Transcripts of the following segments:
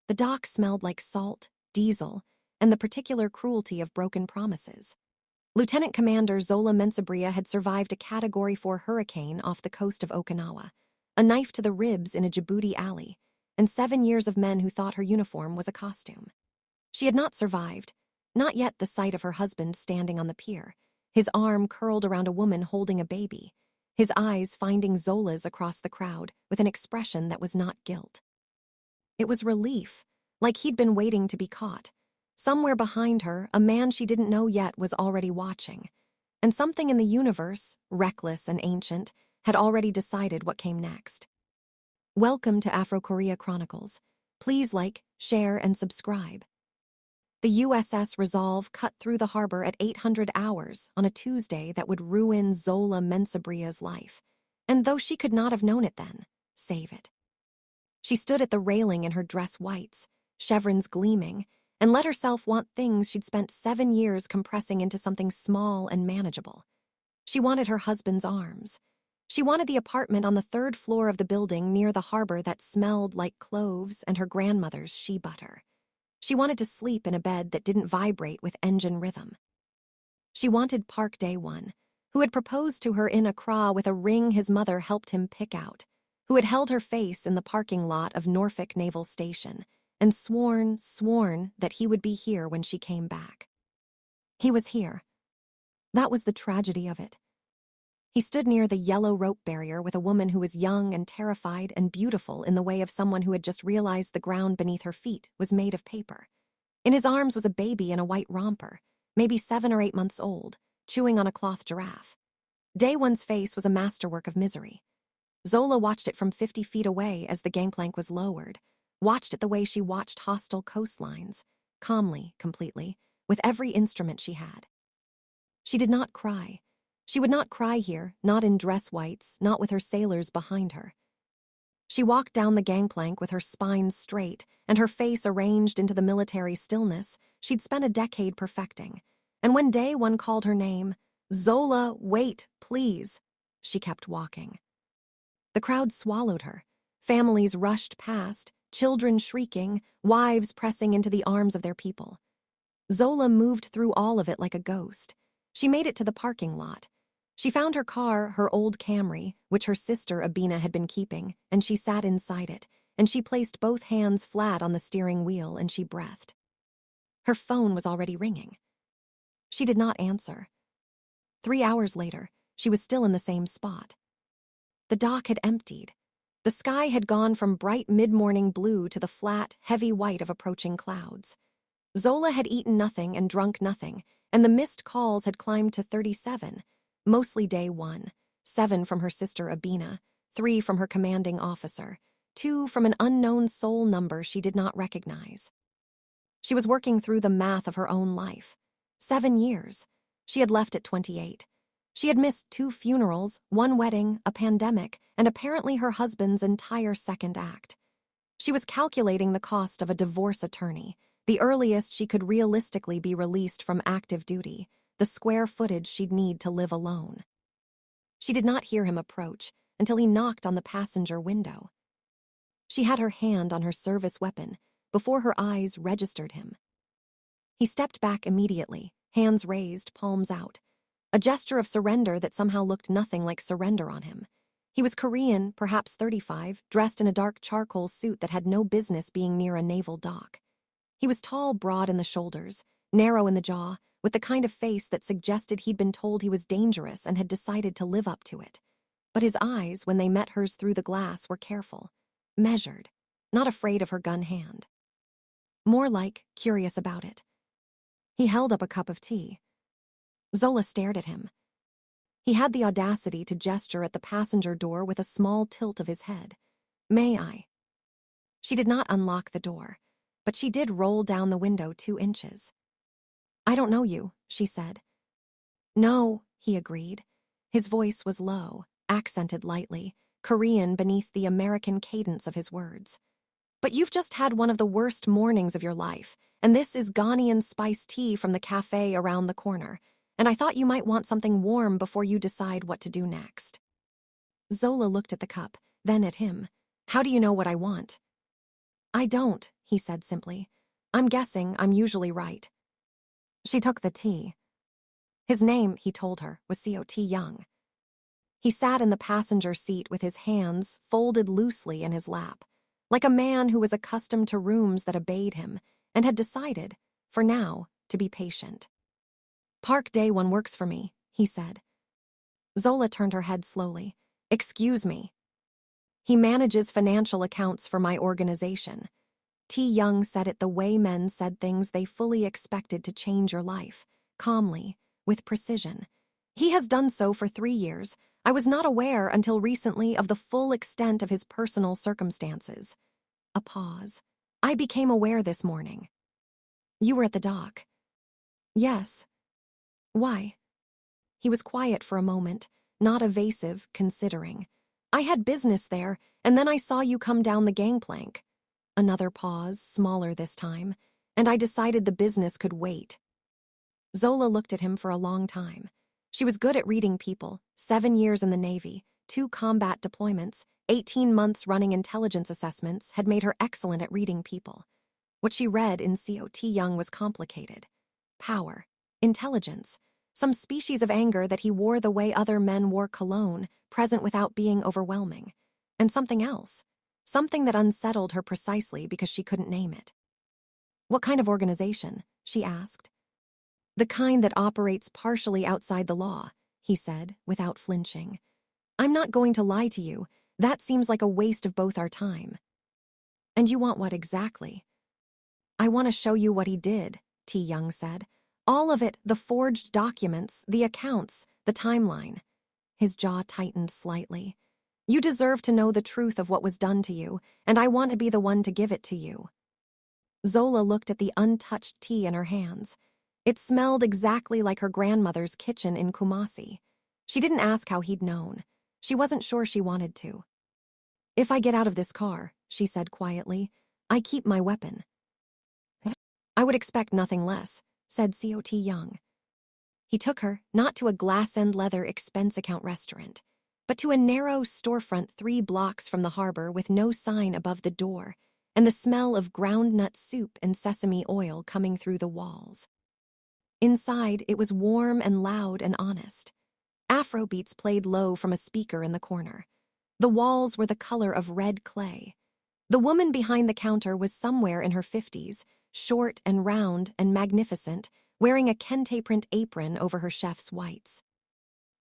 The dock smelled like salt, diesel, and the particular cruelty of broken promises. Lieutenant Commander Zola Mensabria had survived a Category 4 hurricane off the coast of Okinawa, a knife to the ribs in a Djibouti alley, and 7 years of men who thought her uniform was a costume. She had not survived, not yet the sight of her husband standing on the pier, his arm curled around a woman holding a baby, his eyes finding Zola's across the crowd with an expression that was not guilt. It was relief, like he'd been waiting to be caught. Somewhere behind her, a man she didn't know yet was already watching. And something in the universe, reckless and ancient, had already decided what came next. Welcome to Afrokorea Chronicles. Please like, share, and subscribe. The USS Resolve cut through the harbor at 800 hours on a Tuesday that would ruin Zola Mensabria's life. And though she could not have known it then, save it. She stood at the railing in her dress whites, chevrons gleaming, and let herself want things she'd spent 7 years compressing into something small and manageable. She wanted her husband's arms. She wanted the apartment on the 3rd floor of the building near the harbor that smelled like cloves and her grandmother's shea butter. She wanted to sleep in a bed that didn't vibrate with engine rhythm. She wanted Park Dae-won, who had proposed to her in Accra with a ring his mother helped him pick out, who had held her face in the parking lot of Norfolk Naval Station, and sworn that he would be here when she came back. He was here. That was the tragedy of it. He stood near the yellow rope barrier with a woman who was young and terrified and beautiful in the way of someone who had just realized the ground beneath her feet was made of paper. In his arms was a baby in a white romper, maybe 7 or 8 months old, chewing on a cloth giraffe. Dae-won's face was a masterwork of misery. Zola watched it from 50 feet away as the gangplank was lowered, watched it the way she watched hostile coastlines, calmly, completely, with every instrument she had. She did not cry. She would not cry here, not in dress whites, not with her sailors behind her. She walked down the gangplank with her spine straight and her face arranged into the military stillness she'd spent a decade perfecting. And when Dae-won called her name, "Zola, wait, please," she kept walking. The crowd swallowed her. Families rushed past, children shrieking, wives pressing into the arms of their people. Zola moved through all of it like a ghost. She made it to the parking lot. She found her car, her old Camry, which her sister Abina had been keeping, and she sat inside it, and she placed both hands flat on the steering wheel and she breathed. Her phone was already ringing. She did not answer. 3 hours later, she was still in the same spot. The dock had emptied. The sky had gone from bright mid-morning blue to the flat, heavy white of approaching clouds. Zola had eaten nothing and drunk nothing, and the missed calls had climbed to 37, mostly Dae-won, 7 from her sister Abina, 3 from her commanding officer, 2 from an unknown soul number she did not recognize. She was working through the math of her own life. 7 years. She had left at 28. She had missed 2 funerals, 1 wedding, a pandemic, and apparently her husband's entire second act. She was calculating the cost of a divorce attorney, the earliest she could realistically be released from active duty, the square footage she'd need to live alone. She did not hear him approach until he knocked on the passenger window. She had her hand on her service weapon before her eyes registered him. He stepped back immediately, hands raised, palms out. A gesture of surrender that somehow looked nothing like surrender on him. He was Korean, perhaps 35, dressed in a dark charcoal suit that had no business being near a naval dock. He was tall, broad in the shoulders, narrow in the jaw, with the kind of face that suggested he'd been told he was dangerous and had decided to live up to it. But his eyes, when they met hers through the glass, were careful, measured, not afraid of her gun hand. More like curious about it. He held up a cup of tea. Zola stared at him. He had the audacity to gesture at the passenger door with a small tilt of his head. "May I?" She did not unlock the door, but she did roll down the window 2 inches. "I don't know you," she said. "No," he agreed. His voice was low, accented lightly, Korean beneath the American cadence of his words. "But you've just had one of the worst mornings of your life, and this is Ghanaian spiced tea from the cafe around the corner. And I thought you might want something warm before you decide what to do next." Zola looked at the cup, then at him. "How do you know what I want?" "I don't," he said simply. I'm guessing I'm usually right. She took the tea. His name, he told her, was C.O.T. Young. He sat in the passenger seat with his hands folded loosely in his lap, like a man who was accustomed to rooms that obeyed him and had decided, for now, to be patient. Park Day One works for me, he said. Zola turned her head slowly. Excuse me. He manages financial accounts for my organization. T. Young said it the way men said things they fully expected to change your life, calmly, with precision. He has done so for 3 years. I was not aware until recently of the full extent of his personal circumstances. A pause. I became aware this morning. You were at the dock. Yes. Why? He was quiet for a moment, not evasive, considering. I had business there, and then I saw you come down the gangplank. Another pause, smaller this time, and I decided the business could wait. Zola looked at him for a long time. She was good at reading people, 7 years in the Navy, 2 combat deployments, 18 months running intelligence assessments had made her excellent at reading people. What she read in C.O.T. Young was complicated. Power, intelligence, some species of anger that he wore the way other men wore cologne, present without being overwhelming. And something else, something that unsettled her precisely because she couldn't name it. What kind of organization? She asked. The kind that operates partially outside the law, he said, without flinching. I'm not going to lie to you. That seems like a waste of both our time. And you want what exactly? I want to show you what he did, T. Young said. All of it, the forged documents, the accounts, the timeline. His jaw tightened slightly. You deserve to know the truth of what was done to you, and I want to be the one to give it to you. Zola looked at the untouched tea in her hands. It smelled exactly like her grandmother's kitchen in Kumasi. She didn't ask how he'd known. She wasn't sure she wanted to. If I get out of this car, she said quietly, I keep my weapon. I would expect nothing less, said C.O.T. Young. He took her, not to a glass-end leather expense account restaurant, but to a narrow storefront 3 blocks from the harbor with no sign above the door, and the smell of groundnut soup and sesame oil coming through the walls. Inside, it was warm and loud and honest. Afrobeats played low from a speaker in the corner. The walls were the color of red clay. The woman behind the counter was somewhere in her 50s, short and round and magnificent, wearing a kente print apron over her chef's whites.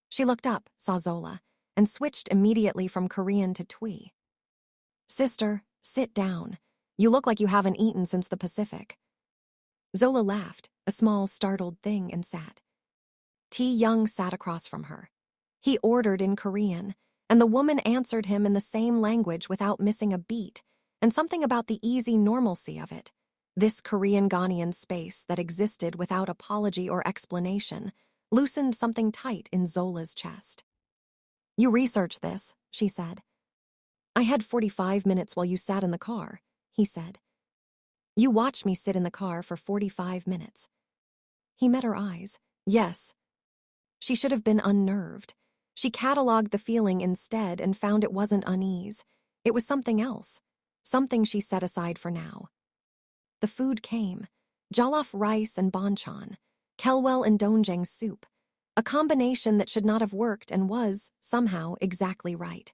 She looked up, saw Zola, and switched immediately from Korean to Twi. Sister, sit down. You look like you haven't eaten since the Pacific. Zola laughed, a small, startled thing, and sat. T. Young sat across from her. He ordered in Korean, and the woman answered him in the same language without missing a beat, and something about the easy normalcy of it, this Korean-Ghanaian space that existed without apology or explanation, loosened something tight in Zola's chest. You researched this, she said. I had 45 minutes while you sat in the car, he said. You watched me sit in the car for 45 minutes. He met her eyes. Yes. She should have been unnerved. She cataloged the feeling instead and found it wasn't unease. It was something else, something she set aside for now. The food came. Jollof rice and banchan, kelwel and doenjang soup, a combination that should not have worked and was, somehow, exactly right.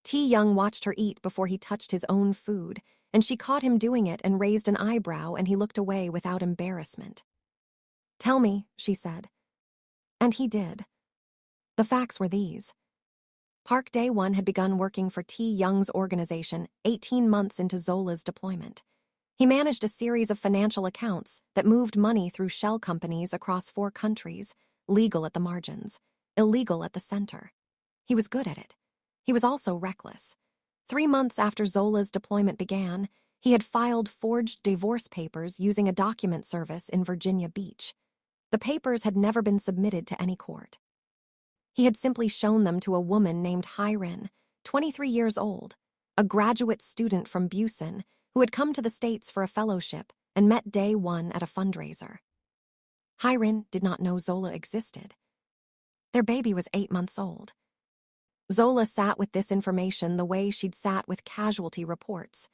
T. Young watched her eat before he touched his own food, and she caught him doing it and raised an eyebrow, and he looked away without embarrassment. Tell me, she said. And he did. The facts were these. Park Day One had begun working for T. Young's organization 18 months into Zola's deployment. He managed a series of financial accounts that moved money through shell companies across 4 countries, legal at the margins, illegal at the center. He was good at it. He was also reckless. 3 months after Zola's deployment began, he had filed forged divorce papers using a document service in Virginia Beach. The papers had never been submitted to any court. He had simply shown them to a woman named Hyrin, 23 years old, a graduate student from Busan who had come to the States for a fellowship and met Day One at a fundraiser. Hyrin did not know Zola existed. Their baby was 8 months old. Zola sat with this information the way she'd sat with casualty reports,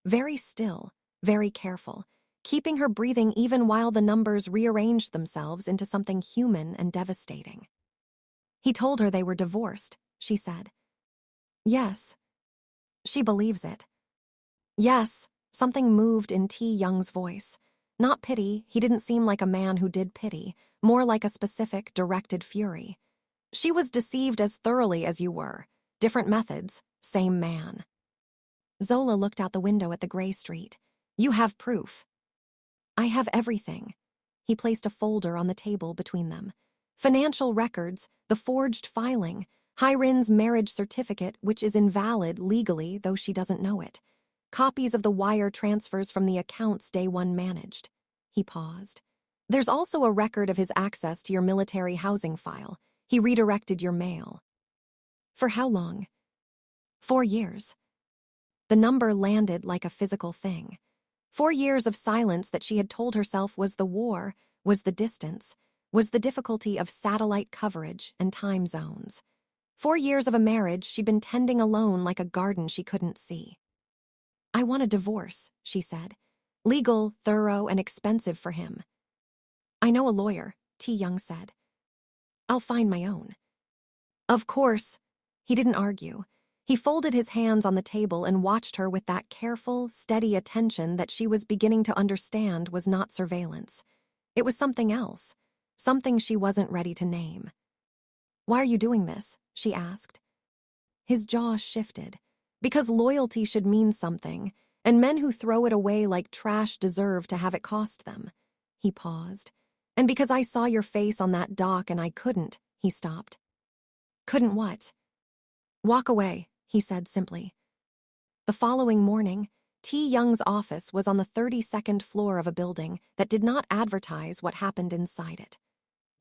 very still, very careful, keeping her breathing even while the numbers rearranged themselves into something human and devastating. He told her they were divorced, she said. Yes. She believes it. Yes, something moved in T. Young's voice. Not pity, he didn't seem like a man who did pity, more like a specific, directed fury. She was deceived as thoroughly as you were. Different methods, same man. Zola looked out the window at the gray street. You have proof. I have everything. He placed a folder on the table between them. Financial records, the forged filing, Hyrin's marriage certificate, which is invalid legally, though she doesn't know it. Copies of the wire transfers from the accounts Day One managed. He paused. There's also a record of his access to your military housing file. He redirected your mail. For how long? 4 years. The number landed like a physical thing. 4 years of silence that she had told herself was the war, was the distance, was the difficulty of satellite coverage and time zones. 4 years of a marriage she'd been tending alone like a garden she couldn't see. I want a divorce, she said. Legal, thorough, and expensive for him. I know a lawyer, T. Young said. I'll find my own. Of course. He didn't argue. He folded his hands on the table and watched her with that careful, steady attention that she was beginning to understand was not surveillance. It was something else, something she wasn't ready to name. Why are you doing this? She asked. His jaw shifted. Because loyalty should mean something, and men who throw it away like trash deserve to have it cost them. He paused. And because I saw your face on that dock and I couldn't, he stopped. Couldn't what? Walk away, he said simply. The following morning, T. Young's office was on the 32nd floor of a building that did not advertise what happened inside it.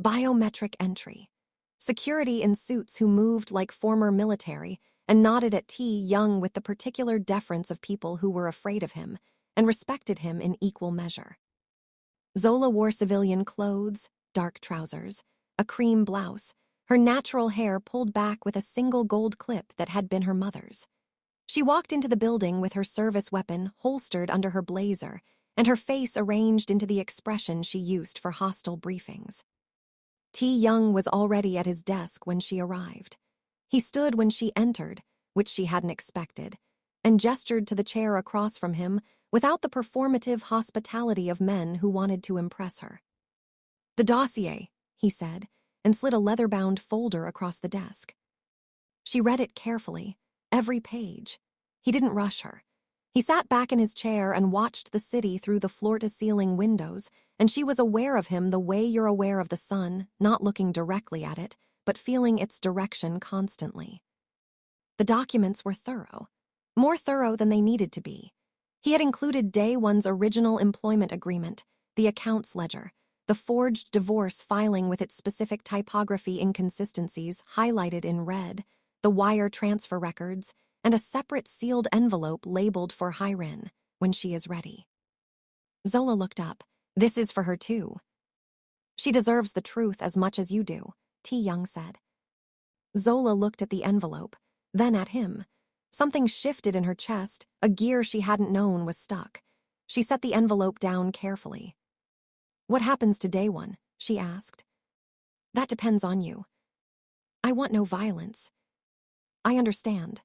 Biometric entry. Security in suits who moved like former military and nodded at T. Young with the particular deference of people who were afraid of him and respected him in equal measure. Zola wore civilian clothes, dark trousers, a cream blouse, her natural hair pulled back with a single gold clip that had been her mother's. She walked into the building with her service weapon holstered under her blazer and her face arranged into the expression she used for hostile briefings. T. Young was already at his desk when she arrived. He stood when she entered, which she hadn't expected, and gestured to the chair across from him without the performative hospitality of men who wanted to impress her. The dossier, he said, and slid a leather-bound folder across the desk. She read it carefully, every page. He didn't rush her. He sat back in his chair and watched the city through the floor-to-ceiling windows, and she was aware of him the way you're aware of the sun, not looking directly at it, but feeling its direction constantly. The documents were thorough, more thorough than they needed to be. He had included Day One's original employment agreement, the accounts ledger, the forged divorce filing with its specific typography inconsistencies highlighted in red, the wire transfer records, and a separate sealed envelope labeled for Hyrin, when she is ready. Zola looked up. This is for her too. She deserves the truth as much as you do, T. Young said. Zola looked at the envelope, then at him. Something shifted in her chest, a gear she hadn't known was stuck. She set the envelope down carefully. What happens to Day One? She asked. That depends on you. I want no violence. I understand.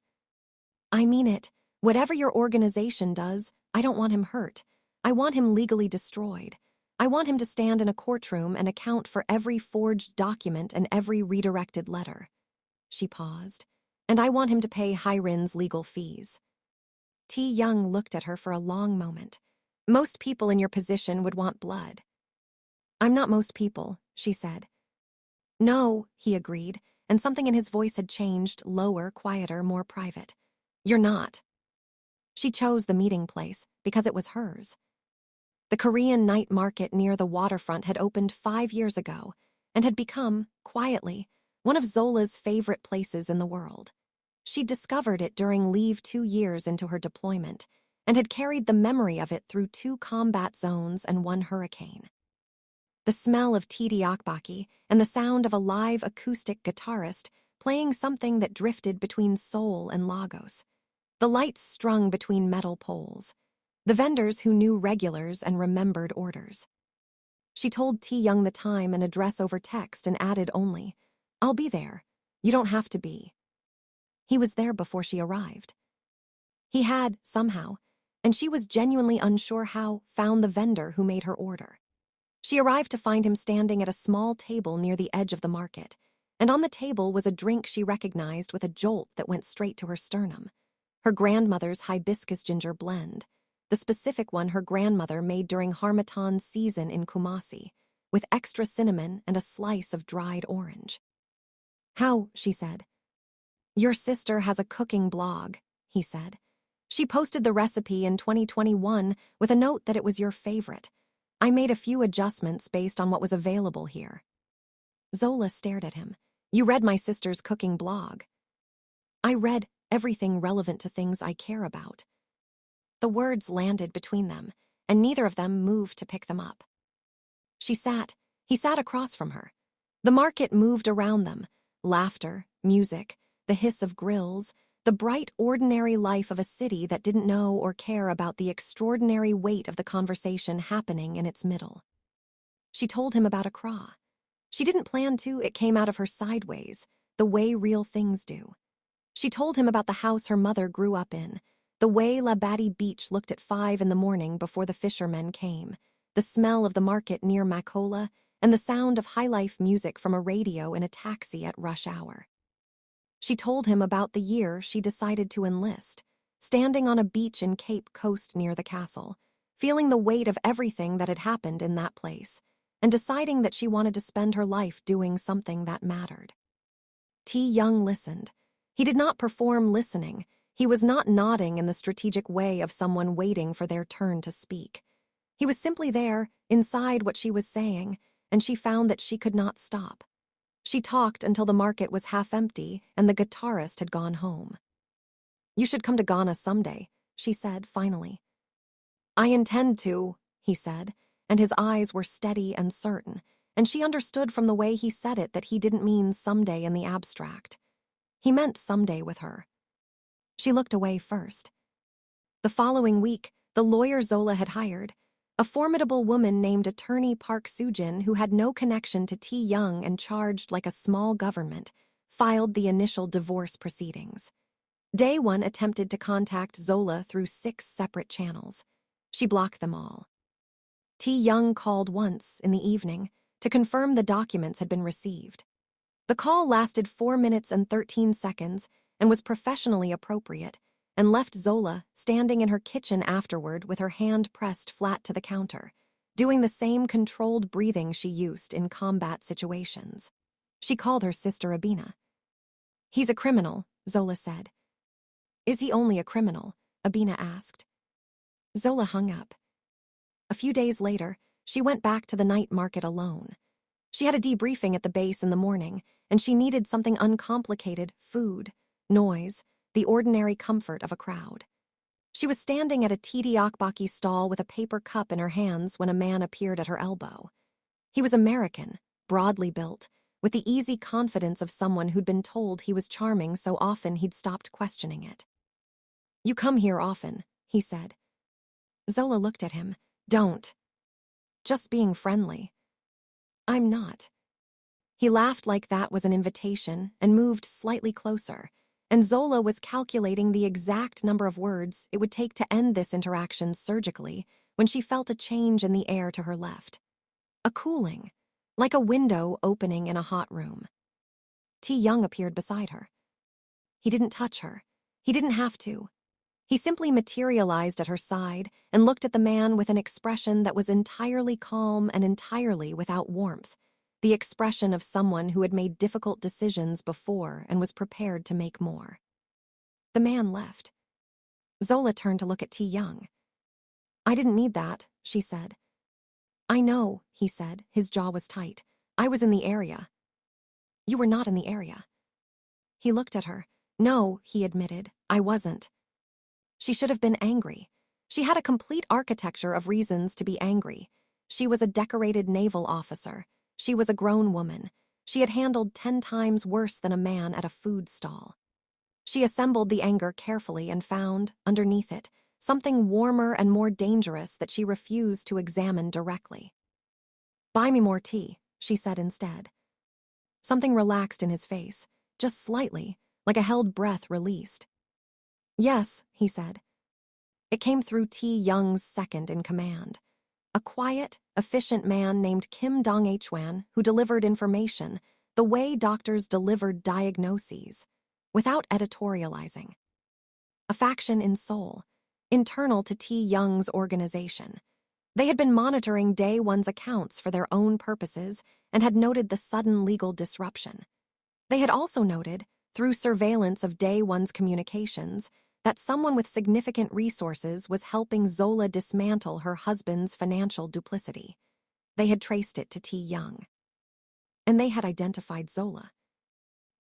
I mean it. Whatever your organization does, I don't want him hurt. I want him legally destroyed. I want him to stand in a courtroom and account for every forged document and every redirected letter. She paused. And I want him to pay Hyrin's legal fees. T. Young looked at her for a long moment. Most people in your position would want blood. I'm not most people, she said. No, he agreed, and something in his voice had changed, lower, quieter, more private. You're not. She chose the meeting place because it was hers. The Korean night market near the waterfront had opened 5 years ago and had become, quietly, one of Zola's favorite places in the world. She'd discovered it during leave 2 years into her deployment and had carried the memory of it through 2 combat zones and 1 hurricane. The smell of tteokbokki and the sound of a live acoustic guitarist playing something that drifted between Seoul and Lagos. The lights strung between metal poles. The vendors who knew regulars and remembered orders. She told T. Young the time and address over text and added only, "I'll be there. You don't have to be." He was there before she arrived. He had, somehow, and she was genuinely unsure how, found the vendor who made her order. She arrived to find him standing at a small table near the edge of the market, and on the table was a drink she recognized with a jolt that went straight to her sternum. Her grandmother's hibiscus ginger blend, the specific one her grandmother made during Harmattan season in Kumasi, with extra cinnamon and a slice of dried orange. "How?" she said. "Your sister has a cooking blog," he said. "She posted the recipe in 2021 with a note that it was your favorite. I made a few adjustments based on what was available here." Zola stared at him. "You read my sister's cooking blog." "I read everything relevant to things I care about." The words landed between them, and neither of them moved to pick them up. He sat across from her. The market moved around them. Laughter, music, the hiss of grills, the bright, ordinary life of a city that didn't know or care about the extraordinary weight of the conversation happening in its middle. She told him about Accra. She didn't plan to, it came out of her sideways, the way real things do. She told him about the house her mother grew up in, the way Labadi Beach looked at 5 in the morning before the fishermen came, the smell of the market near Makola, and the sound of high-life music from a radio in a taxi at rush hour. She told him about the year she decided to enlist, standing on a beach in Cape Coast near the castle, feeling the weight of everything that had happened in that place, and deciding that she wanted to spend her life doing something that mattered. T. Young listened. He did not perform listening. He was not nodding in the strategic way of someone waiting for their turn to speak. He was simply there, inside what she was saying, and she found that she could not stop. She talked until the market was half empty and the guitarist had gone home. "You should come to Ghana someday," she said finally. "I intend to," he said, and his eyes were steady and certain, and she understood from the way he said it that he didn't mean someday in the abstract. He meant someday with her. She looked away first. The following week, the lawyer Zola had hired, a formidable woman named Attorney Park Sujin, who had no connection to T. Young and charged like a small government, filed the initial divorce proceedings. Day one attempted to contact Zola through 6 separate channels. She blocked them all. T. Young called once, in the evening, to confirm the documents had been received. The call lasted 4 minutes and 13 seconds and was professionally appropriate, and left Zola standing in her kitchen afterward with her hand pressed flat to the counter, doing the same controlled breathing she used in combat situations. She called her sister Abina. "He's a criminal," Zola said. "Is he only a criminal?" Abina asked. Zola hung up. A few days later, she went back to the night market alone. She had a debriefing at the base in the morning, and she needed something uncomplicated: food, noise, the ordinary comfort of a crowd. She was standing at a Titi Akbaki stall with a paper cup in her hands when a man appeared at her elbow. He was American, broadly built, with the easy confidence of someone who'd been told he was charming so often he'd stopped questioning it. "You come here often," he said. Zola looked at him. "Don't." "Just being friendly." "I'm not." He laughed like that was an invitation and moved slightly closer, and Zola was calculating the exact number of words it would take to end this interaction surgically when she felt a change in the air to her left. A cooling, like a window opening in a hot room. T. Young appeared beside her. He didn't touch her. He didn't have to. He simply materialized at her side and looked at the man with an expression that was entirely calm and entirely without warmth, the expression of someone who had made difficult decisions before and was prepared to make more. The man left. Zola turned to look at T. Young. "I didn't need that," she said. "I know," he said. His jaw was tight. "I was in the area." "You were not in the area." He looked at her. "No," he admitted, "I wasn't." She should have been angry. She had a complete architecture of reasons to be angry. She was a decorated naval officer. She was a grown woman. She had handled 10 times worse than a man at a food stall. She assembled the anger carefully and found, underneath it, something warmer and more dangerous that she refused to examine directly. "Buy me more tea," she said instead. Something relaxed in his face, just slightly, like a held breath released. "Yes," he said. It came through T. Young's second in command, a quiet, efficient man named Kim Dong-hwan who delivered information the way doctors delivered diagnoses, without editorializing. A faction in Seoul, internal to T. Young's organization. They had been monitoring Day One's accounts for their own purposes and had noted the sudden legal disruption. They had also noted, through surveillance of Day One's communications, that someone with significant resources was helping Zola dismantle her husband's financial duplicity. They had traced it to T. Young. And they had identified Zola.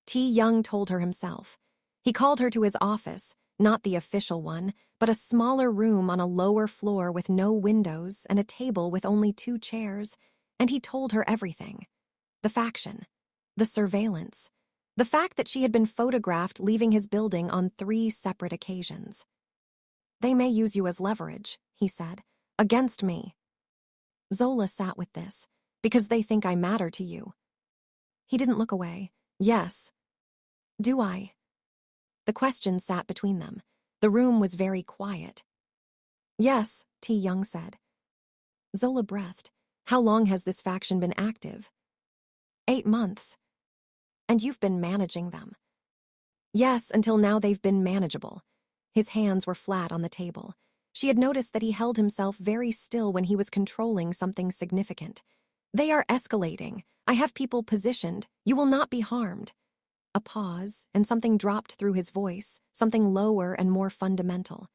T. Young told her himself. He called her to his office, not the official one, but a smaller room on a lower floor with no windows and a table with only 2 chairs, and he told her everything. The faction, the surveillance, the fact that she had been photographed leaving his building on 3 separate occasions. "They may use you as leverage," he said, "against me." Zola sat with this, "because they think I matter to you." He didn't look away. "Yes. Do I?" The question sat between them. The room was very quiet. "Yes," T. Young said. Zola breathed. "How long has this faction been active?" 8 months. "And you've been managing them?" "Yes, until now they've been manageable." His hands were flat on the table. She had noticed that he held himself very still when he was controlling something significant. "They are escalating. I have people positioned. You will not be harmed." A pause, and something dropped through his voice, something lower and more fundamental.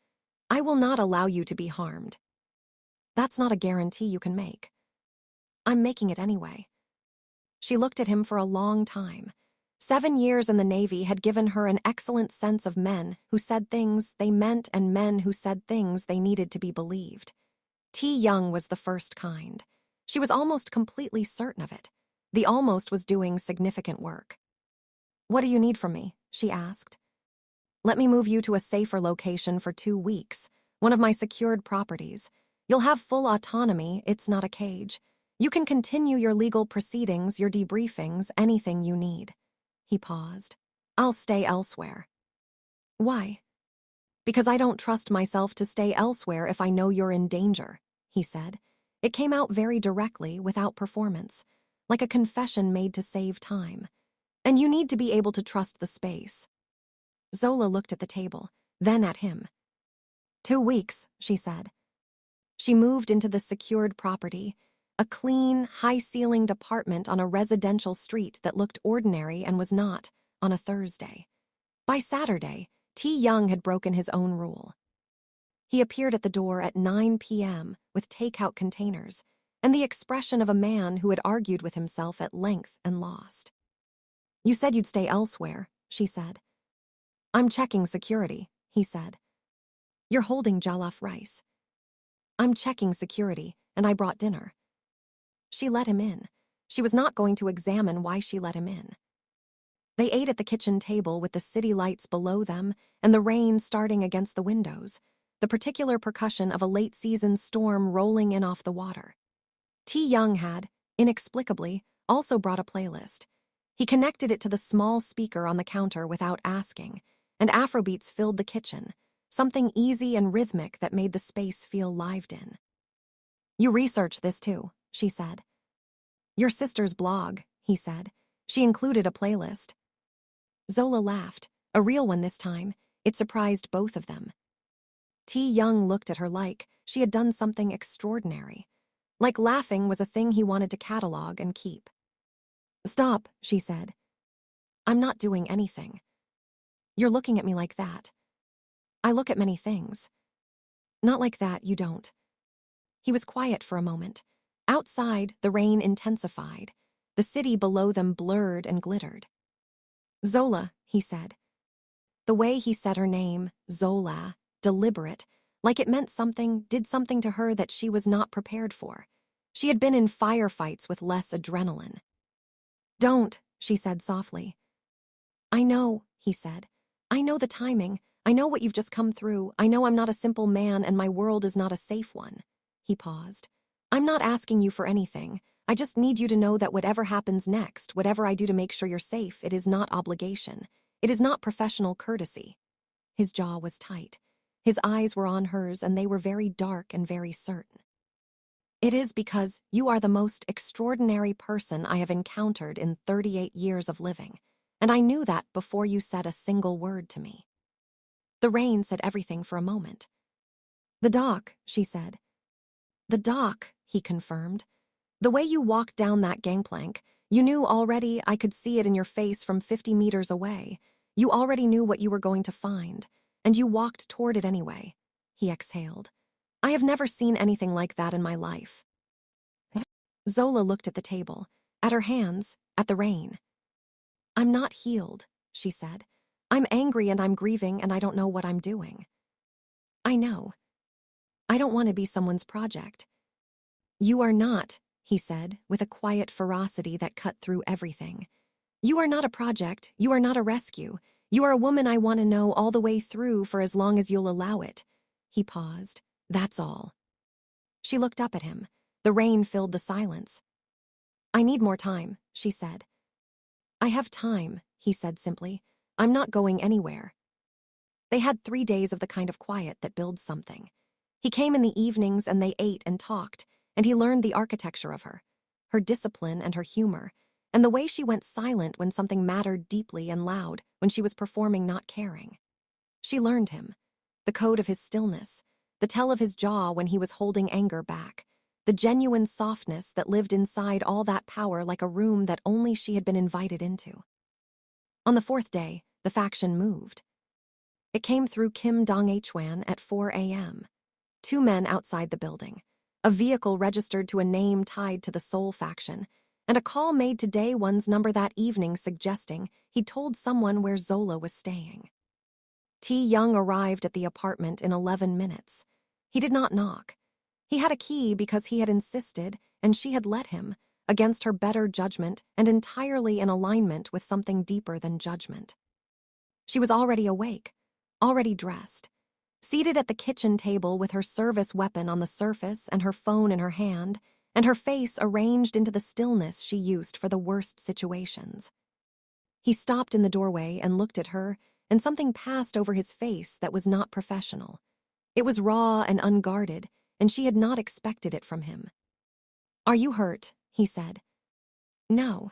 "I will not allow you to be harmed." "That's not a guarantee you can make." "I'm making it anyway." She looked at him for a long time. 7 years in the Navy had given her an excellent sense of men who said things they meant and men who said things they needed to be believed. T. Young was the first kind. She was almost completely certain of it. The almost was doing significant work. "What do you need from me?" she asked. "Let me move you to a safer location for 2 weeks, one of my secured properties. You'll have full autonomy, it's not a cage. You can continue your legal proceedings, your debriefings, anything you need." He paused. "I'll stay elsewhere." "Why?" "Because I don't trust myself to stay elsewhere if I know you're in danger," he said. It came out very directly, without performance, like a confession made to save time. "And you need to be able to trust the space." Zola looked at the table, then at him. 2 weeks, she said. She moved into the secured property, a clean, high-ceilinged apartment on a residential street that looked ordinary and was not, on a Thursday. By Saturday, T. Young had broken his own rule. He appeared at the door at 9 p.m. with takeout containers, and the expression of a man who had argued with himself at length and lost. "You said you'd stay elsewhere," she said. "I'm checking security," he said. "You're holding jollof rice." "I'm checking security, and I brought dinner." She let him in. She was not going to examine why she let him in. They ate at the kitchen table with the city lights below them and the rain starting against the windows, the particular percussion of a late-season storm rolling in off the water. T. Young had, inexplicably, also brought a playlist. He connected it to the small speaker on the counter without asking, and Afrobeats filled the kitchen, something easy and rhythmic that made the space feel lived in. "You researched this too," she said. "Your sister's blog," he said. "She included a playlist." Zola laughed, a real one this time. It surprised both of them. T. Young looked at her like she had done something extraordinary. Like laughing was a thing he wanted to catalog and keep. "Stop," she said. "I'm not doing anything." "You're looking at me like that." "I look at many things." "Not like that, you don't." He was quiet for a moment. Outside, the rain intensified. The city below them blurred and glittered. "Zola," he said. The way he said her name, Zola, deliberate, like it meant something, did something to her that she was not prepared for. She had been in firefights with less adrenaline. "Don't," she said softly. "I know," he said. "I know the timing. I know what you've just come through. I know I'm not a simple man and my world is not a safe one. He paused. I'm not asking you for anything. I just need you to know that whatever happens next, whatever I do to make sure you're safe, it is not obligation. It is not professional courtesy. His jaw was tight. His eyes were on hers, and they were very dark and very certain. It is because you are the most extraordinary person I have encountered in 38 years of living, and I knew that before you said a single word to me. The rain said everything for a moment. The dock, she said. The dock, he confirmed. The way you walked down that gangplank, you knew already. I could see it in your face from 50 meters away. You already knew what you were going to find, and you walked toward it anyway. He exhaled. I have never seen anything like that in my life. Zola looked at the table, at her hands, at the rain. I'm not healed, she said. I'm angry and I'm grieving and I don't know what I'm doing. I know. I don't want to be someone's project. You are not, he said, with a quiet ferocity that cut through everything. You are not a project. You are not a rescue. You are a woman I want to know all the way through for as long as you'll allow it. He paused. That's all. She looked up at him. The rain filled the silence. I need more time, she said. I have time, he said simply. I'm not going anywhere. They had 3 days of the kind of quiet that builds something. He came in the evenings and they ate and talked, and he learned the architecture of her discipline and her humor, and the way she went silent when something mattered deeply and loud when she was performing not caring. She learned him, the code of his stillness, the tell of his jaw when he was holding anger back, the genuine softness that lived inside all that power like a room that only she had been invited into. On the 4th day, the faction moved. It came through Kim Dong-hwan at 4 a.m. 2 men outside the building, a vehicle registered to a name tied to the Seoul faction, and a call made to Day One's number that evening suggesting he'd told someone where Zola was staying. T. Young arrived at the apartment in 11 minutes. He did not knock. He had a key because he had insisted, and she had let him, against her better judgment and entirely in alignment with something deeper than judgment. She was already awake, already dressed, seated at the kitchen table with her service weapon on the surface and her phone in her hand, and her face arranged into the stillness she used for the worst situations. He stopped in the doorway and looked at her, and something passed over his face that was not professional. It was raw and unguarded, and she had not expected it from him. Are you hurt? He said. No.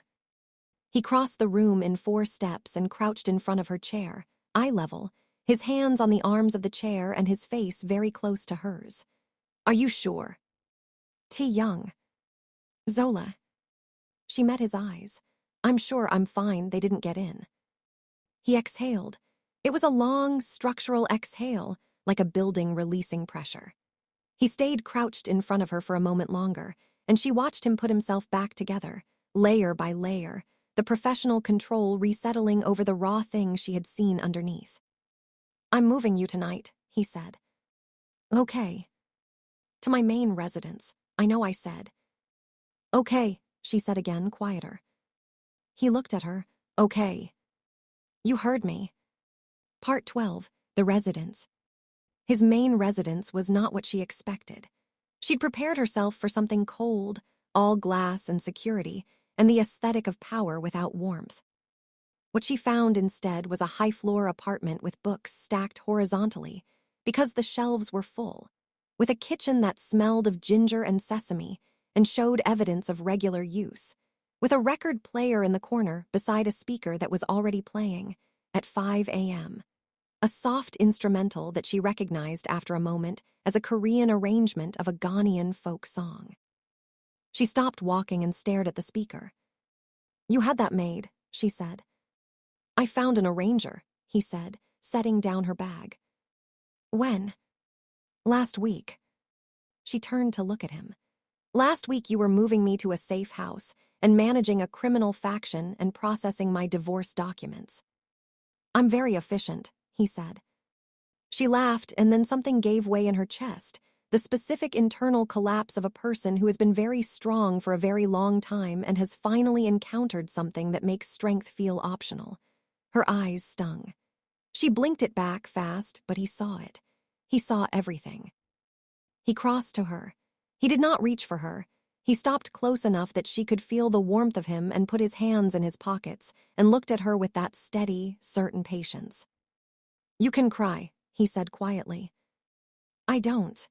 He crossed the room in 4 steps and crouched in front of her chair, eye level, his hands on the arms of the chair and his face very close to hers. Are you sure? T. Young. Zola. She met his eyes. I'm sure, I'm fine, they didn't get in. He exhaled. It was a long, structural exhale, like a building releasing pressure. He stayed crouched in front of her for a moment longer, and she watched him put himself back together, layer by layer, the professional control resettling over the raw thing she had seen underneath. I'm moving you tonight, he said. Okay. To my main residence, I know I said. Okay, she said again, quieter. He looked at her. Okay. You heard me. Part 12, the residence. His main residence was not what she expected. She'd prepared herself for something cold, all glass and security, and the aesthetic of power without warmth. What she found instead was a high-floor apartment with books stacked horizontally, because the shelves were full, with a kitchen that smelled of ginger and sesame and showed evidence of regular use, with a record player in the corner beside a speaker that was already playing, at 5 a.m., a soft instrumental that she recognized after a moment as a Korean arrangement of a Ghanaian folk song. She stopped walking and stared at the speaker. You had that made, she said. I found an arranger, he said, setting down her bag. When? Last week. She turned to look at him. Last week you were moving me to a safe house and managing a criminal faction and processing my divorce documents. I'm very efficient, he said. She laughed, and then something gave way in her chest, the specific internal collapse of a person who has been very strong for a very long time and has finally encountered something that makes strength feel optional. Her eyes stung. She blinked it back fast, but he saw it. He saw everything. He crossed to her. He did not reach for her. He stopped close enough that she could feel the warmth of him and put his hands in his pockets and looked at her with that steady, certain patience. "You can cry," he said quietly. "I don't.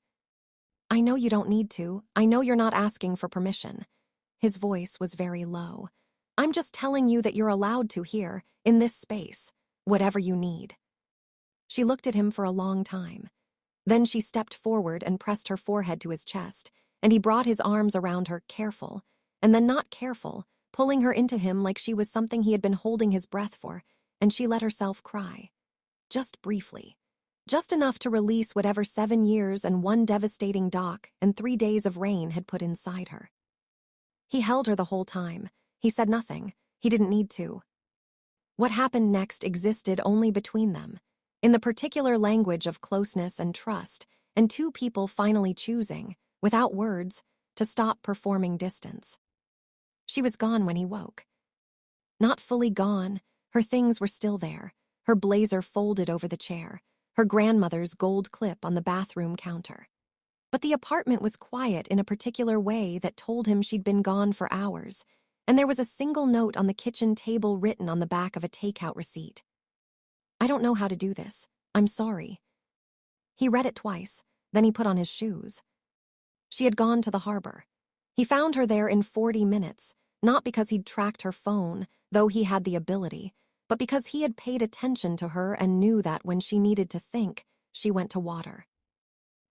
I know you don't need to. I know you're not asking for permission." His voice was very low. "I'm just telling you that you're allowed to here, in this space, whatever you need." She looked at him for a long time. Then she stepped forward and pressed her forehead to his chest, and he brought his arms around her, careful, and then not careful, pulling her into him like she was something he had been holding his breath for, and she let herself cry. Just briefly. Just enough to release whatever 7 years and 1 devastating dock and 3 days of rain had put inside her. He held her the whole time. He said nothing. He didn't need to. What happened next existed only between them, in the particular language of closeness and trust, and 2 people finally choosing, without words, to stop performing distance. She was gone when he woke. Not fully gone, her things were still there, her blazer folded over the chair, her grandmother's gold clip on the bathroom counter. But the apartment was quiet in a particular way that told him she'd been gone for hours, and there was a single note on the kitchen table written on the back of a takeout receipt. "I don't know how to do this. I'm sorry." He read it twice, then he put on his shoes. She had gone to the harbor. He found her there in 40 minutes, not because he'd tracked her phone, though he had the ability, but because he had paid attention to her and knew that when she needed to think, she went to water.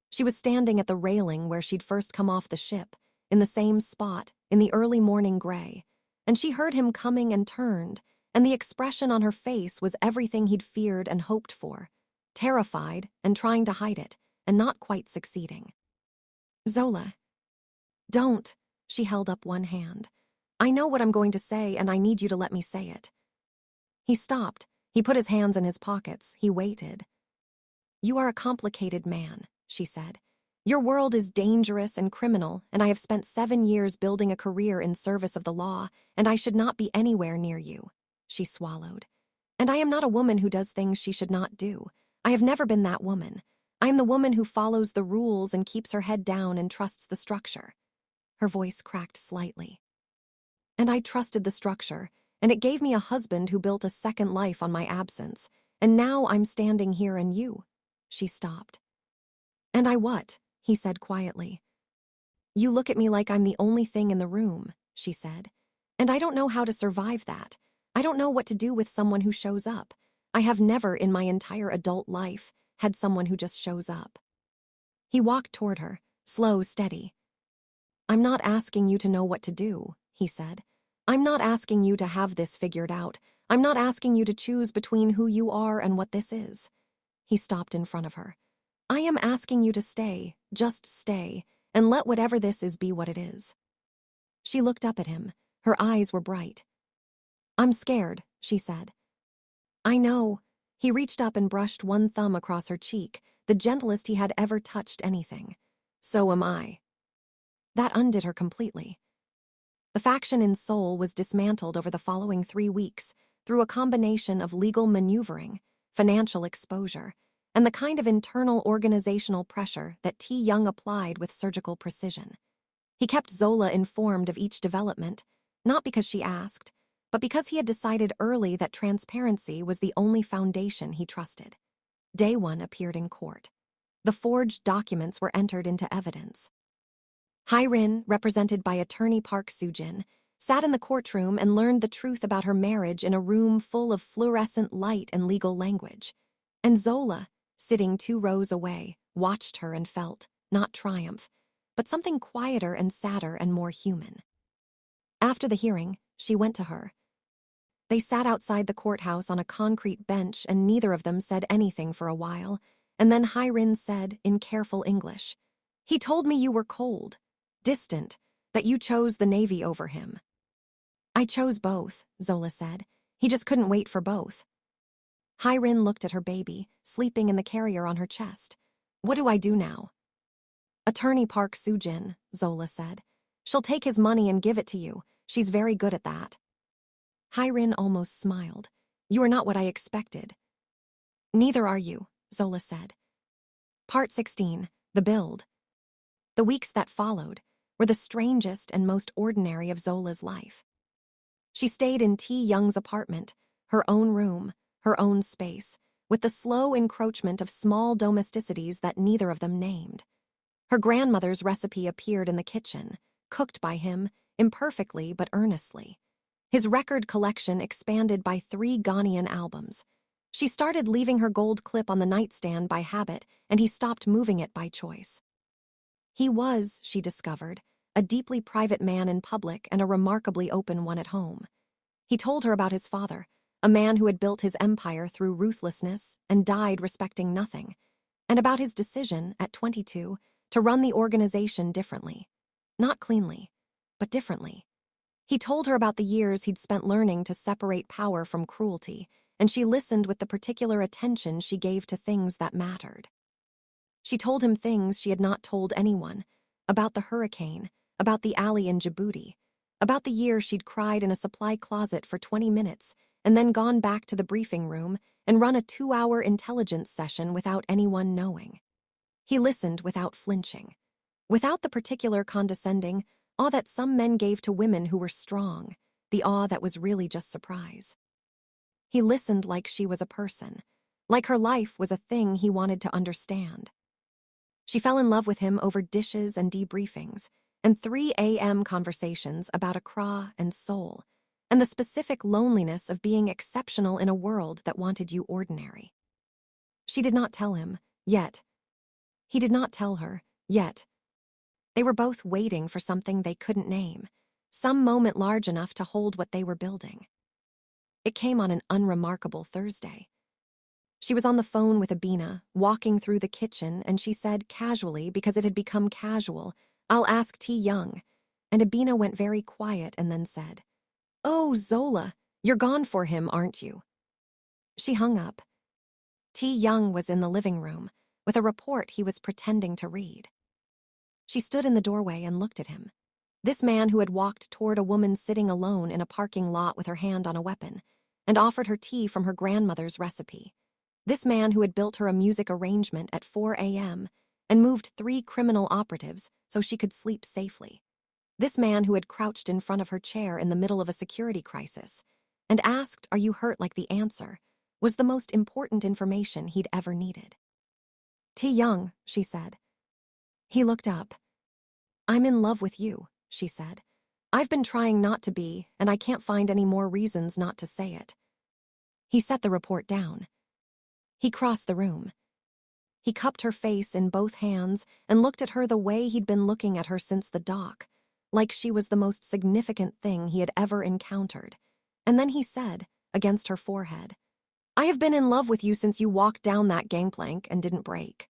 She was standing at the railing where she'd first come off the ship, in the same spot, in the early morning gray, and she heard him coming and turned, and the expression on her face was everything he'd feared and hoped for, terrified and trying to hide it, and not quite succeeding. "Zola." "Don't." She held up one hand. "I know what I'm going to say, and I need you to let me say it." He stopped. He put his hands in his pockets. He waited. "You are a complicated man," she said. "Your world is dangerous and criminal, and I have spent 7 years building a career in service of the law, and I should not be anywhere near you." She swallowed. "And I am not a woman who does things she should not do. I have never been that woman. I am the woman who follows the rules and keeps her head down and trusts the structure." Her voice cracked slightly. "And I trusted the structure, and it gave me a husband who built a second life on my absence, and now I'm standing here and you." She stopped. "And I what?" he said quietly. "You look at me like I'm the only thing in the room," she said. "And I don't know how to survive that. I don't know what to do with someone who shows up. I have never in my entire adult life had someone who just shows up." He walked toward her, slow, steady. "I'm not asking you to know what to do," he said. "I'm not asking you to have this figured out. I'm not asking you to choose between who you are and what this is." He stopped in front of her. "I am asking you to stay, just stay, and let whatever this is be what it is." She looked up at him. Her eyes were bright. "I'm scared," she said. "I know." He reached up and brushed one thumb across her cheek, the gentlest he had ever touched anything. "So am I." That undid her completely. The faction in Seoul was dismantled over the following 3 weeks through a combination of legal maneuvering, financial exposure, and the kind of internal organizational pressure that T. Young applied with surgical precision. He kept Zola informed of each development, not because she asked, but because he had decided early that transparency was the only foundation he trusted. Day 1 appeared in court. The forged documents were entered into evidence. Hyrin, represented by attorney Park Soo-jin, sat in the courtroom and learned the truth about her marriage in a room full of fluorescent light and legal language. And Zola, sitting 2 rows away, watched her and felt, not triumph, but something quieter and sadder and more human. After the hearing, she went to her. They sat outside the courthouse on a concrete bench and neither of them said anything for a while, and then Hyrin said, in careful English, "He told me you were cold, distant, that you chose the Navy over him." "I chose both," Zola said. "He just couldn't wait for both." Hyrin looked at her baby, sleeping in the carrier on her chest. "What do I do now?" "Attorney Park Soo-jin," Zola said. "She'll take his money and give it to you. She's very good at that." Hyrin almost smiled. "You are not what I expected." Neither are you, Zola said. Part 16, The Build. The weeks that followed were the strangest and most ordinary of Zola's life. She stayed in T. Young's apartment, her own room, her own space, with the slow encroachment of small domesticities that neither of them named. Her grandmother's recipe appeared in the kitchen, cooked by him, imperfectly but earnestly. His record collection expanded by 3 Ghanaian albums. She started leaving her gold clip on the nightstand by habit, and he stopped moving it by choice. He was, she discovered, a deeply private man in public and a remarkably open one at home. He told her about his father, a man who had built his empire through ruthlessness and died respecting nothing, and about his decision, at 22, to run the organization differently. Not cleanly, but differently. He told her about the years he'd spent learning to separate power from cruelty, and she listened with the particular attention she gave to things that mattered. She told him things she had not told anyone, about the hurricane, about the alley in Djibouti, about the year she'd cried in a supply closet for 20 minutes and then gone back to the briefing room and run a 2-hour intelligence session without anyone knowing. He listened without flinching, without the particular condescending awe that some men gave to women who were strong, the awe that was really just surprise. He listened like she was a person, like her life was a thing he wanted to understand. She fell in love with him over dishes and debriefings, and 3 a.m. conversations about Accra and soul, and the specific loneliness of being exceptional in a world that wanted you ordinary. She did not tell him, yet. He did not tell her, yet. They were both waiting for something they couldn't name, some moment large enough to hold what they were building. It came on an unremarkable Thursday. She was on the phone with Abina, walking through the kitchen, and she said casually, because it had become casual, "I'll ask T. Young." And Abina went very quiet and then said, "Oh, Zola, you're gone for him, aren't you?" She hung up. T. Young was in the living room, with a report he was pretending to read. She stood in the doorway and looked at him. This man who had walked toward a woman sitting alone in a parking lot with her hand on a weapon, and offered her tea from her grandmother's recipe. This man who had built her a music arrangement at 4 a.m. and moved 3 criminal operatives so she could sleep safely. This man who had crouched in front of her chair in the middle of a security crisis and asked, "Are you hurt?" like the answer, was the most important information he'd ever needed. "T. Young," she said. He looked up. "I'm in love with you," she said. "I've been trying not to be, and I can't find any more reasons not to say it." He set the report down. He crossed the room. He cupped her face in both hands and looked at her the way he'd been looking at her since the dock, like she was the most significant thing he had ever encountered. And then he said, against her forehead, "I have been in love with you since you walked down that gangplank and didn't break."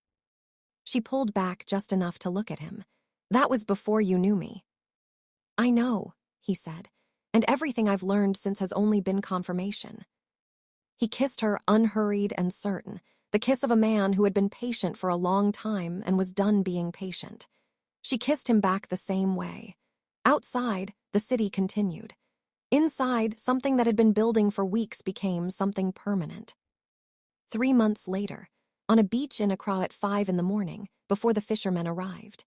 She pulled back just enough to look at him. "That was before you knew me." "I know," he said, "and everything I've learned since has only been confirmation." He kissed her unhurried and certain, the kiss of a man who had been patient for a long time and was done being patient. She kissed him back the same way. Outside, the city continued. Inside, something that had been building for weeks became something permanent. 3 months later, on a beach in Accra at 5 in the morning, before the fishermen arrived.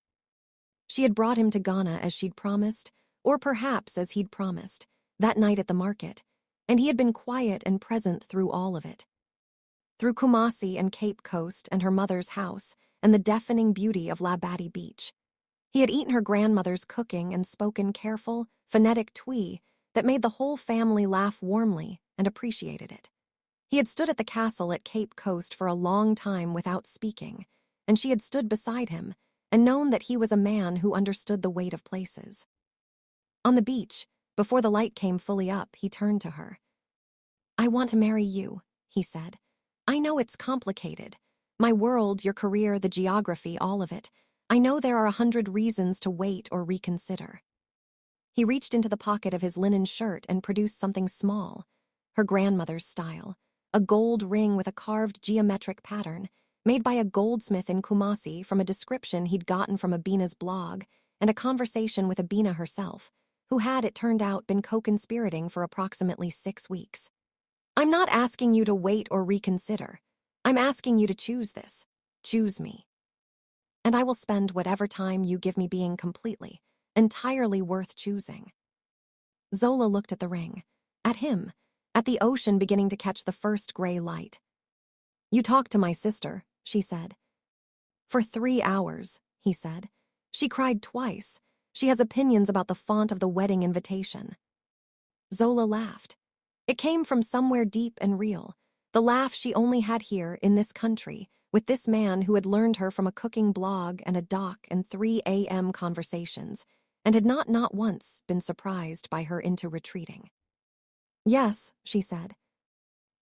She had brought him to Ghana as she'd promised, or perhaps as he'd promised, that night at the market, and he had been quiet and present through all of it. Through Kumasi and Cape Coast and her mother's house and the deafening beauty of Labadi Beach. He had eaten her grandmother's cooking and spoken careful, phonetic Twi that made the whole family laugh warmly and appreciated it. He had stood at the castle at Cape Coast for a long time without speaking, and she had stood beside him and known that he was a man who understood the weight of places. On the beach, before the light came fully up, he turned to her. "I want to marry you," he said. "I know it's complicated. My world, your career, the geography, all of it. I know there are 100 reasons to wait or reconsider." He reached into the pocket of his linen shirt and produced something small, her grandmother's style, a gold ring with a carved geometric pattern, made by a goldsmith in Kumasi from a description he'd gotten from Abina's blog and a conversation with Abina herself, who had, it turned out, been co-conspirating for approximately 6 weeks. "I'm not asking you to wait or reconsider. I'm asking you to choose this. Choose me. And I will spend whatever time you give me being completely, entirely worth choosing. Zola looked at the ring, at him, at the ocean beginning to catch the first gray light. You talked to my sister, she said. For 3 hours, he said. She cried twice. She has opinions about the font of the wedding invitation. Zola laughed. It came from somewhere deep and real, the laugh she only had here in this country, with this man who had learned her from a cooking blog and a doc and 3 a.m. conversations, and had not once been surprised by her into retreating. Yes, she said.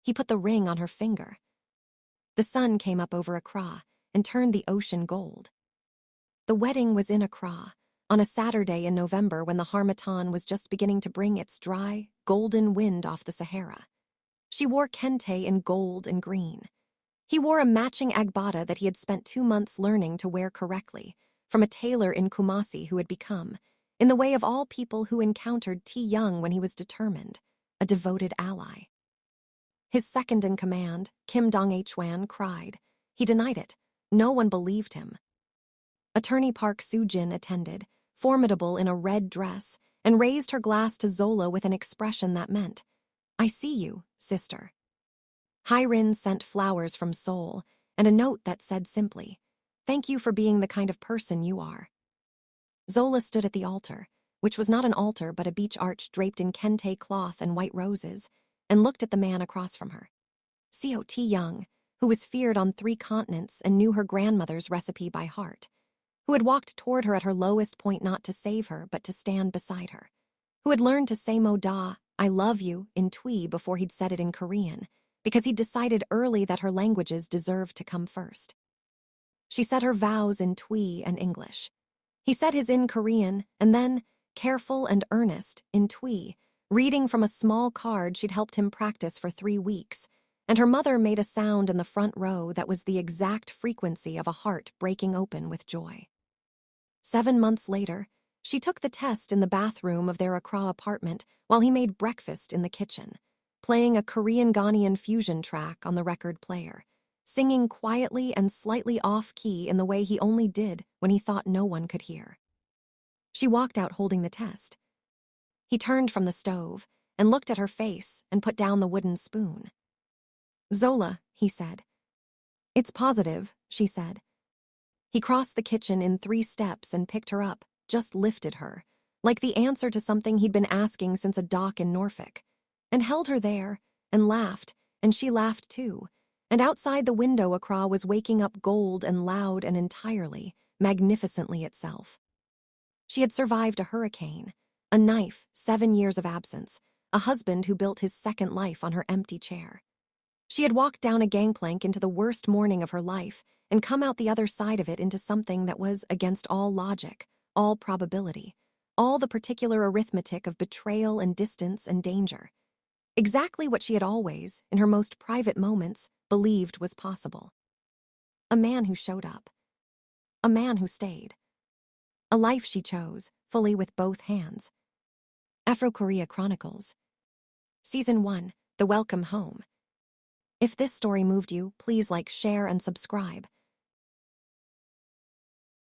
He put the ring on her finger. The sun came up over Accra and turned the ocean gold. The wedding was in Accra, on a Saturday in November when the harmattan was just beginning to bring its dry, golden wind off the Sahara. She wore kente in gold and green. He wore a matching agbada that he had spent 2 months learning to wear correctly, from a tailor in Kumasi who had become, in the way of all people who encountered T. Young when he was determined, a devoted ally. His second-in-command, Kim Dong-Hwan, cried. He denied it. No one believed him. Attorney Park Soo-jin attended, formidable in a red dress, and raised her glass to Zola with an expression that meant, I see you, sister. Hyrin sent flowers from Seoul, and a note that said simply, Thank you for being the kind of person you are. Zola stood at the altar, which was not an altar but a beech arch draped in kente cloth and white roses, and looked at the man across from her. C.O.T. Young, who was feared on 3 continents and knew her grandmother's recipe by heart, who had walked toward her at her lowest point not to save her but to stand beside her, who had learned to say Moda, I love you, in Twi before he'd said it in Korean, because he'd decided early that her languages deserved to come first. She said her vows in Twi and English. He said his in Korean, and then, careful and earnest, in Twi, reading from a small card she'd helped him practice for 3 weeks, and her mother made a sound in the front row that was the exact frequency of a heart breaking open with joy. 7 months later, she took the test in the bathroom of their Accra apartment while he made breakfast in the kitchen, playing a Korean-Ghanaian fusion track on the record player, singing quietly and slightly off-key in the way he only did when he thought no one could hear. She walked out holding the test. He turned from the stove and looked at her face and put down the wooden spoon. Zola, he said. It's positive, she said. He crossed the kitchen in 3 steps and picked her up, just lifted her, like the answer to something he'd been asking since a dock in Norfolk, and held her there, and laughed, and she laughed too, and outside the window Accra was waking up gold and loud and entirely, magnificently itself. She had survived a hurricane, a knife, 7 years of absence, a husband who built his second life on her empty chair. She had walked down a gangplank into the worst morning of her life and come out the other side of it into something that was against all logic, all probability, all the particular arithmetic of betrayal and distance and danger. Exactly what she had always, in her most private moments, believed was possible. A man who showed up. A man who stayed. A life she chose, fully with both hands. Afrokorea Chronicles. Season 1, The Welcome Home. If this story moved you, please like, share, and subscribe.